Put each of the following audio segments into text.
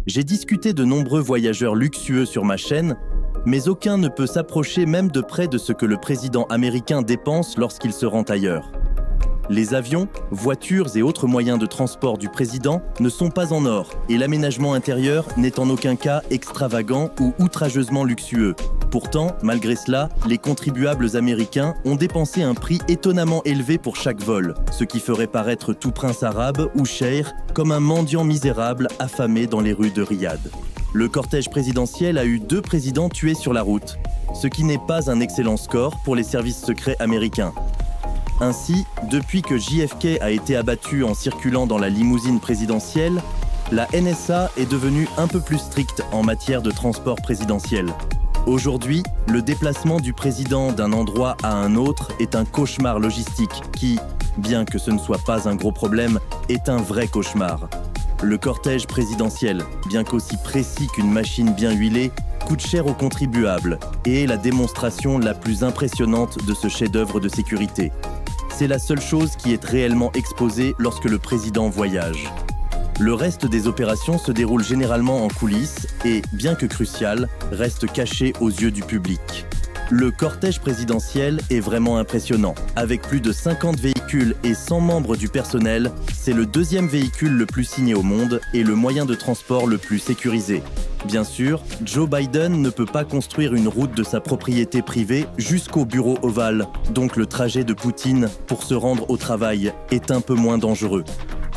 J'ai discuté de nombreux voyageurs luxueux sur ma chaîne, mais aucun ne peut s'approcher même de près de ce que le président américain dépense lorsqu'il se rend ailleurs. Les avions, voitures et autres moyens de transport du président ne sont pas en or et l'aménagement intérieur n'est en aucun cas extravagant ou outrageusement luxueux. Pourtant, malgré cela, les contribuables américains ont dépensé un prix étonnamment élevé pour chaque vol, ce qui ferait paraître tout prince arabe ou cheikh comme un mendiant misérable affamé dans les rues de Riyad. Le cortège présidentiel a eu 2 présidents tués sur la route, ce qui n'est pas un excellent score pour les services secrets américains. Ainsi, depuis que JFK a été abattu en circulant dans la limousine présidentielle, la NSA est devenue un peu plus stricte en matière de transport présidentiel. Aujourd'hui, le déplacement du président d'un endroit à un autre est un cauchemar logistique qui, bien que ce ne soit pas un gros problème, est un vrai cauchemar. Le cortège présidentiel, bien qu'aussi précis qu'une machine bien huilée, coûte cher aux contribuables et est la démonstration la plus impressionnante de ce chef-d'œuvre de sécurité. C'est la seule chose qui est réellement exposée lorsque le président voyage. Le reste des opérations se déroule généralement en coulisses et, bien que crucial, reste caché aux yeux du public. Le cortège présidentiel est vraiment impressionnant. Avec plus de 50 véhicules et 100 membres du personnel, c'est le 2e véhicule le plus signé au monde et le moyen de transport le plus sécurisé. Bien sûr, Joe Biden ne peut pas construire une route de sa propriété privée jusqu'au bureau ovale, donc le trajet de Poutine pour se rendre au travail est un peu moins dangereux.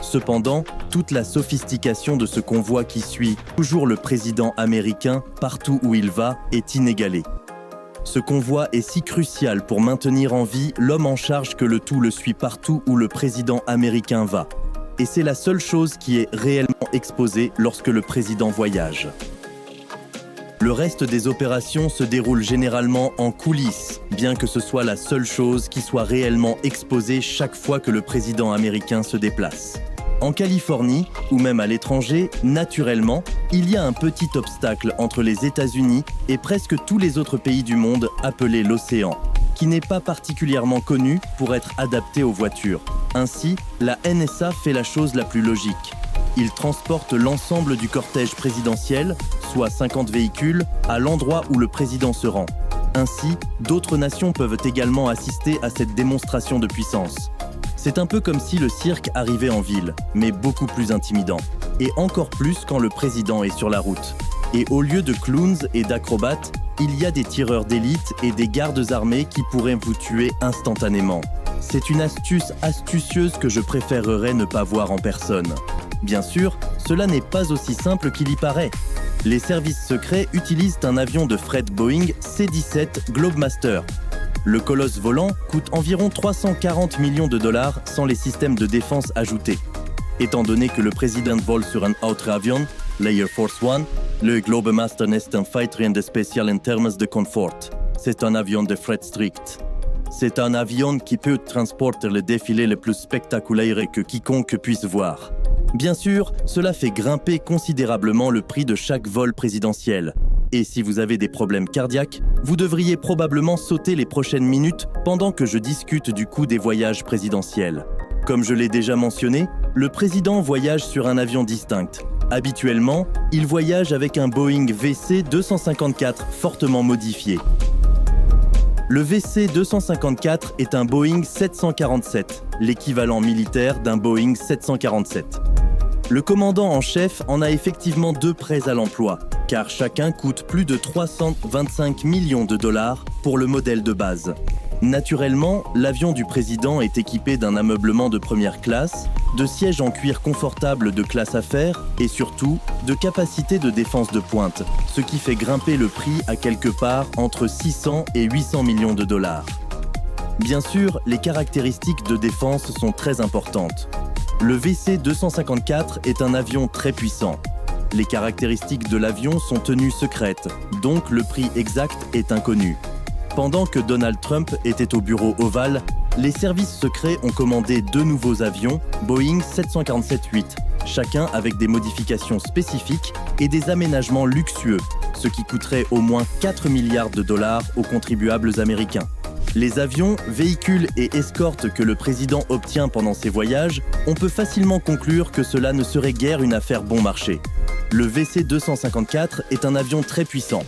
Cependant, toute la sophistication de ce convoi qui suit toujours le président américain partout où il va est inégalée. Ce convoi est si crucial pour maintenir en vie l'homme en charge que le tout le suit partout où le président américain va. Et c'est la seule chose qui est réellement exposée lorsque le président voyage. Le reste des opérations se déroule généralement en coulisses, bien que ce soit la seule chose qui soit réellement exposée chaque fois que le président américain se déplace. En Californie, ou même à l'étranger, naturellement, il y a un petit obstacle entre les États-Unis et presque tous les autres pays du monde appelé l'océan, qui n'est pas particulièrement connu pour être adapté aux voitures. Ainsi, la NSA fait la chose la plus logique. Il transporte l'ensemble du cortège présidentiel, soit 50 véhicules, à l'endroit où le président se rend. Ainsi, d'autres nations peuvent également assister à cette démonstration de puissance. C'est un peu comme si le cirque arrivait en ville, mais beaucoup plus intimidant. Et encore plus quand le président est sur la route. Et au lieu de clowns et d'acrobates, il y a des tireurs d'élite et des gardes armés qui pourraient vous tuer instantanément. C'est une astuce astucieuse que je préférerais ne pas voir en personne. Bien sûr, cela n'est pas aussi simple qu'il y paraît. Les services secrets utilisent un avion de fret Boeing C-17 Globemaster. Le colosse volant coûte environ 340 millions de dollars sans les systèmes de défense ajoutés. Étant donné que le président vole sur un autre avion, l'Air Force One, le Globemaster n'est un fighter rien de spécial en termes de confort. C'est un avion de fret strict. C'est un avion qui peut transporter le défilé le plus spectaculaire que quiconque puisse voir. Bien sûr, cela fait grimper considérablement le prix de chaque vol présidentiel. Et si vous avez des problèmes cardiaques, vous devriez probablement sauter les prochaines minutes pendant que je discute du coût des voyages présidentiels. Comme je l'ai déjà mentionné, le président voyage sur un avion distinct. Habituellement, il voyage avec un Boeing VC-254 fortement modifié. Le VC-254 est un Boeing 747, l'équivalent militaire d'un Boeing 747. Le commandant en chef en a effectivement 2 prêts à l'emploi, car chacun coûte plus de 325 millions de dollars pour le modèle de base. Naturellement, l'avion du président est équipé d'un ameublement de première classe, de sièges en cuir confortable de classe affaires et surtout de capacité de défense de pointe, ce qui fait grimper le prix à quelque part entre 600 et 800 millions de dollars. Bien sûr, les caractéristiques de défense sont très importantes. Le VC-254 est un avion très puissant. Les caractéristiques de l'avion sont tenues secrètes, donc le prix exact est inconnu. Pendant que Donald Trump était au bureau ovale, les services secrets ont commandé 2 nouveaux avions Boeing 747-8, chacun avec des modifications spécifiques et des aménagements luxueux, ce qui coûterait au moins 4 milliards de dollars aux contribuables américains. Les avions, véhicules et escortes que le président obtient pendant ses voyages, on peut facilement conclure que cela ne serait guère une affaire bon marché. Le VC-254 est un avion très puissant.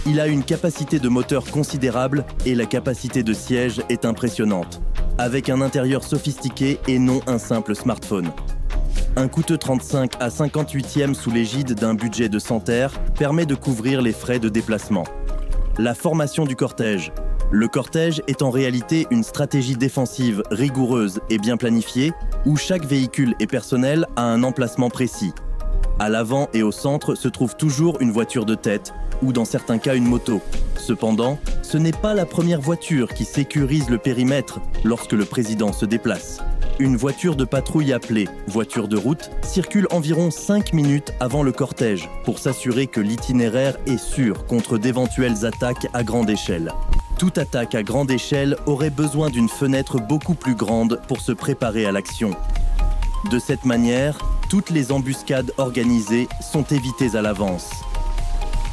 Il a une capacité de moteur considérable et la capacité de siège est impressionnante, avec un intérieur sophistiqué et non un simple smartphone. Un coûteux 35 à 58e sous l'égide d'un budget de Santerre permet de couvrir les frais de déplacement. La formation du cortège. Le cortège est en réalité une stratégie défensive rigoureuse et bien planifiée où chaque véhicule et personnel a un emplacement précis. À l'avant et au centre se trouve toujours une voiture de tête ou dans certains cas une moto. Cependant, ce n'est pas la première voiture qui sécurise le périmètre lorsque le président se déplace. Une voiture de patrouille appelée voiture de route circule environ 5 minutes avant le cortège pour s'assurer que l'itinéraire est sûr contre d'éventuelles attaques à grande échelle. Toute attaque à grande échelle aurait besoin d'une fenêtre beaucoup plus grande pour se préparer à l'action. De cette manière, toutes les embuscades organisées sont évitées à l'avance.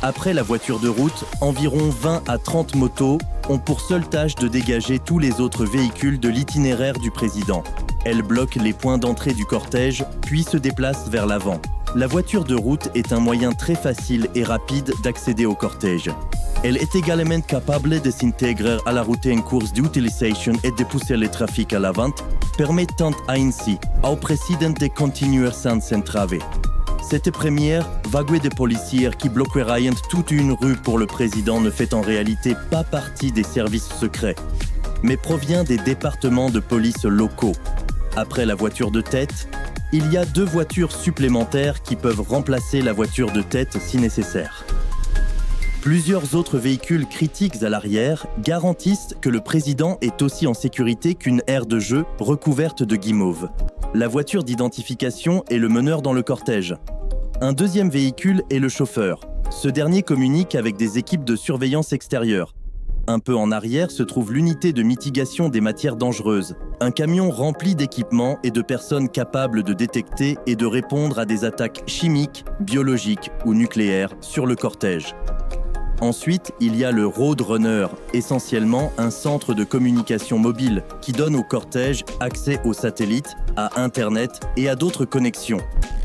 Après la voiture de route, environ 20 à 30 motos ont pour seule tâche de dégager tous les autres véhicules de l'itinéraire du président. Elles bloquent les points d'entrée du cortège, puis se déplacent vers l'avant. La voiture de route est un moyen très facile et rapide d'accéder au cortège. Elle est également capable de s'intégrer à la route en cours d'utilisation et de pousser le trafic à l'avant, permettant ainsi au président de continuer sans s'entraver. Cette première vague de policiers qui bloqueraient toute une rue pour le président ne fait en réalité pas partie des services secrets, mais provient des départements de police locaux. Après la voiture de tête, il y a 2 voitures supplémentaires qui peuvent remplacer la voiture de tête si nécessaire. Plusieurs autres véhicules critiques à l'arrière garantissent que le président est aussi en sécurité qu'une aire de jeu recouverte de guimauve. La voiture d'identification est le meneur dans le cortège. Un deuxième véhicule est le chauffeur. Ce dernier communique avec des équipes de surveillance extérieure. Un peu en arrière se trouve l'unité de mitigation des matières dangereuses, un camion rempli d'équipements et de personnes capables de détecter et de répondre à des attaques chimiques, biologiques ou nucléaires sur le cortège. Ensuite, il y a le Roadrunner, essentiellement un centre de communication mobile qui donne au cortège accès aux satellites, à Internet et à d'autres connexions.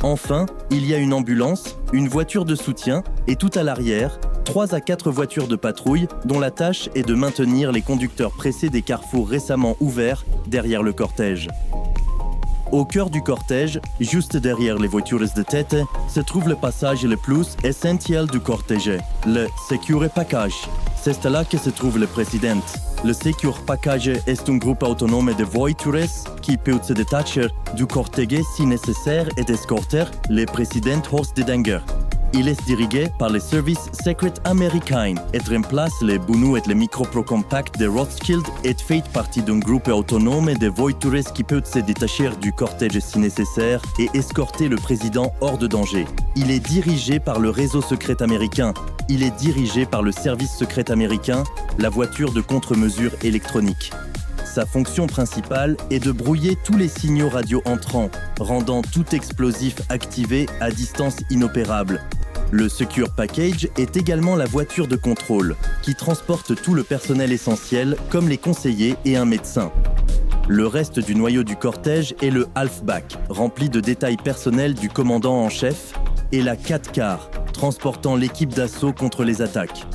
Enfin, il y a une ambulance, une voiture de soutien et tout à l'arrière, 3 à 4 voitures de patrouille dont la tâche est de maintenir les conducteurs pressés des carrefours récemment ouverts derrière le cortège. Au cœur du cortège, juste derrière les voitures de tête, se trouve le passage le plus essentiel du cortège, le Secure Package. C'est là que se trouve le président. Le Secure Package est un groupe autonome de voitures qui peut se détacher du cortège si nécessaire et escorter le président hors de danger. Il est dirigé par le service secret américain et remplace les Bunu et les micro-pro compact de Rothschild et fait partie d'un groupe autonome de voitures qui peut se détacher du cortège si nécessaire et escorter le président hors de danger. Il est dirigé par le réseau secret américain. Il est dirigé par le service secret américain, la voiture de contre-mesure électronique. Sa fonction principale est de brouiller tous les signaux radio entrants, rendant tout explosif activé à distance inopérable. Le Secure Package est également la voiture de contrôle, qui transporte tout le personnel essentiel, comme les conseillers et un médecin. Le reste du noyau du cortège est le Halfback, rempli de détails personnels du commandant en chef, et la 4-car, transportant l'équipe d'assaut contre les attaques.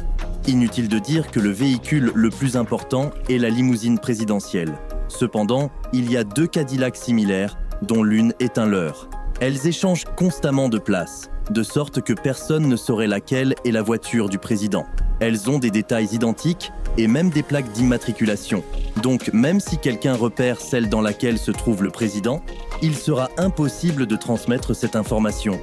Inutile de dire que le véhicule le plus important est la limousine présidentielle. Cependant, il y a 2 Cadillacs similaires, dont l'une est un leurre. Elles échangent constamment de place, de sorte que personne ne saurait laquelle est la voiture du président. Elles ont des détails identiques et même des plaques d'immatriculation. Donc même si quelqu'un repère celle dans laquelle se trouve le président, il sera impossible de transmettre cette information.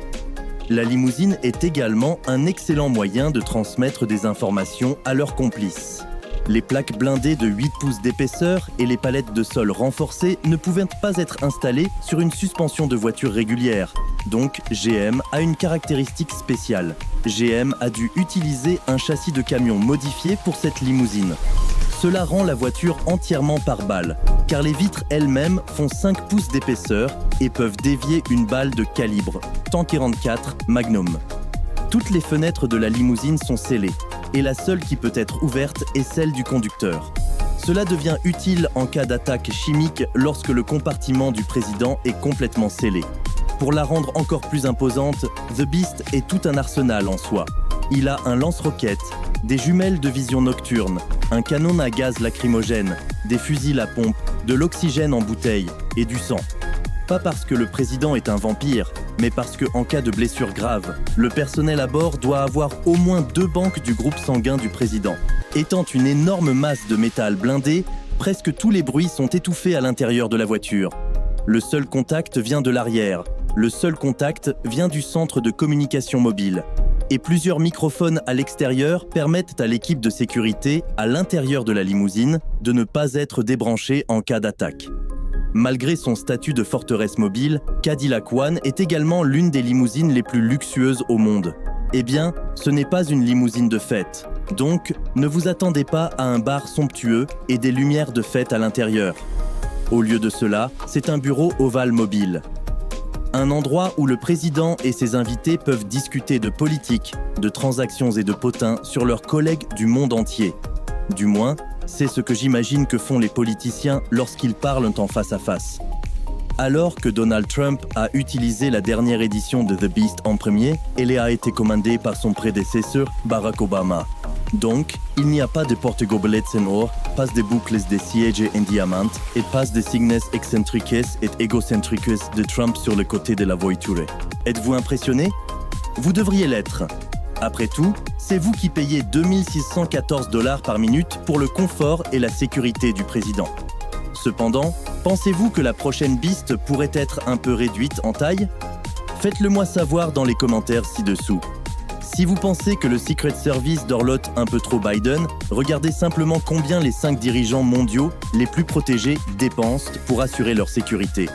La limousine est également un excellent moyen de transmettre des informations à leurs complices. Les plaques blindées de 8 pouces d'épaisseur et les palettes de sol renforcées ne pouvaient pas être installées sur une suspension de voiture régulière. Donc GM a une caractéristique spéciale. GM a dû utiliser un châssis de camion modifié pour cette limousine. Cela rend la voiture entièrement par balle, car les vitres elles-mêmes font 5 pouces d'épaisseur et peuvent dévier une balle de calibre .44 Magnum. Toutes les fenêtres de la limousine sont scellées, et la seule qui peut être ouverte est celle du conducteur. Cela devient utile en cas d'attaque chimique lorsque le compartiment du président est complètement scellé. Pour la rendre encore plus imposante, The Beast est tout un arsenal en soi. Il a un lance-roquettes, des jumelles de vision nocturne, un canon à gaz lacrymogène, des fusils à pompe, de l'oxygène en bouteille et du sang. Pas parce que le président est un vampire, mais parce que, en cas de blessure grave, le personnel à bord doit avoir au moins 2 banques du groupe sanguin du président. Étant une énorme masse de métal blindé, presque tous les bruits sont étouffés à l'intérieur de la voiture. Le seul contact vient de l'arrière. Le seul contact vient du centre de communication mobile. Et plusieurs microphones à l'extérieur permettent à l'équipe de sécurité, à l'intérieur de la limousine, de ne pas être débranchée en cas d'attaque. Malgré son statut de forteresse mobile, Cadillac One est également l'une des limousines les plus luxueuses au monde. Eh bien, ce n'est pas une limousine de fête. Donc, ne vous attendez pas à un bar somptueux et des lumières de fête à l'intérieur. Au lieu de cela, c'est un bureau ovale mobile. Un endroit où le président et ses invités peuvent discuter de politique, de transactions et de potins sur leurs collègues du monde entier. Du moins, c'est ce que j'imagine que font les politiciens lorsqu'ils parlent en face à face. Alors que Donald Trump a utilisé la dernière édition de The Beast en premier, elle a été commandée par son prédécesseur Barack Obama. Donc, il n'y a pas de porte-gobelets en or, pas de boucles de siège en diamant et pas de signes excentriques et égocentriques de Trump sur le côté de la voiture. Êtes-vous impressionné? Vous devriez l'être. Après tout, c'est vous qui payez 2614 $ par minute pour le confort et la sécurité du président. Cependant, pensez-vous que la prochaine Beast pourrait être un peu réduite en taille? Faites-le moi savoir dans les commentaires ci-dessous. Si vous pensez que le Secret Service dorlote un peu trop Biden, regardez simplement combien les 5 dirigeants mondiaux les plus protégés dépensent pour assurer leur sécurité.